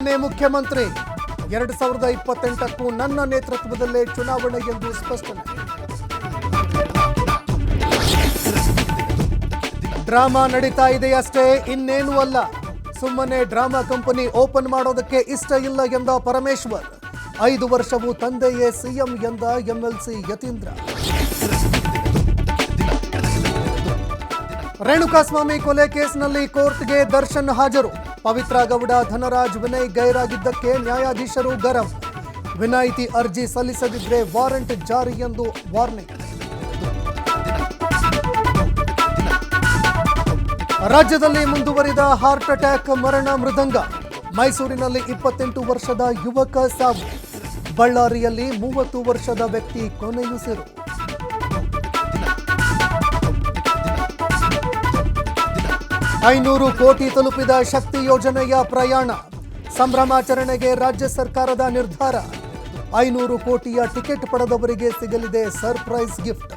ಮುಖ್ಯಮಂತ್ರಿ 2028ಕ್ಕೂ ನನ್ನ ನೇತೃತ್ವದಲ್ಲೇ ಚುನಾವಣೆ ಎಂದು ಸ್ಪಷ್ಟನೆ. ಡ್ರಾಮಾ ನಡೀತಾ ಇದೆಯಷ್ಟೇ, ಇನ್ನೇನೂ ಅಲ್ಲ. ಸುಮ್ಮನೆ ಡ್ರಾಮಾ ಕಂಪನಿ ಓಪನ್ ಮಾಡೋದಕ್ಕೆ ಇಷ್ಟ ಇಲ್ಲ ಎಂದ ಪರಮೇಶ್ವರ್. 5 ವರ್ಷವೂ ತಂದೆಯೇ ಸಿಎಂ ಎಂದ ಎಂಎಲ್ಸಿ ಯತೀಂದ್ರ. ರೇಣುಕಾಸ್ವಾಮಿ ಕೊಲೆ ಕೇಸ್ನಲ್ಲಿ ಕೋರ್ಟ್ಗೆ ದರ್ಶನ್ ಹಾಜರು. ಪವಿತ್ರ ಗೌಡ, ಧನರಾಜ್, ವಿನಯ್ ಗೈರಾಗಿದ್ದಕ್ಕೆ ನ್ಯಾಯಾಧೀಶರು ಗರಂ. ವಿನಾಯಿತಿ ಅರ್ಜಿ ಸಲ್ಲಿಸದಿದ್ರೆ ವಾರೆಂಟ್ ಜಾರಿ ಎಂದು ವಾರ್ನಿಂಗ್. ರಾಜ್ಯದಲ್ಲಿ ಮುಂದುವರಿದ ಹಾರ್ಟ್ ಅಟ್ಯಾಕ್, ಮರಣ ಮೃದಂಗ. ಮೈಸೂರಿನಲ್ಲಿ 28 ವರ್ಷದ ಯುವಕ ಸಾವು. ಬಳ್ಳಾರಿಯಲ್ಲಿ 30 ವರ್ಷದ ವ್ಯಕ್ತಿ ಕೊನೆಯುಸಿರು. $500 ಕೋಟಿ ತಲುಪಿದ ಶಕ್ತಿ ಯೋಜನೆಯ ಪ್ರಯಾಣ. ಸಂಭ್ರಮಾಚರಣೆಗೆ ರಾಜ್ಯ ಸರ್ಕಾರದ ನಿರ್ಧಾರ. $500 ಕೋಟಿಯ ಟಿಕೆಟ್ ಪಡೆದವರಿಗೆ ಸಿಗಲಿದೆ ಸರ್ಪ್ರೈಸ್ ಗಿಫ್ಟ್.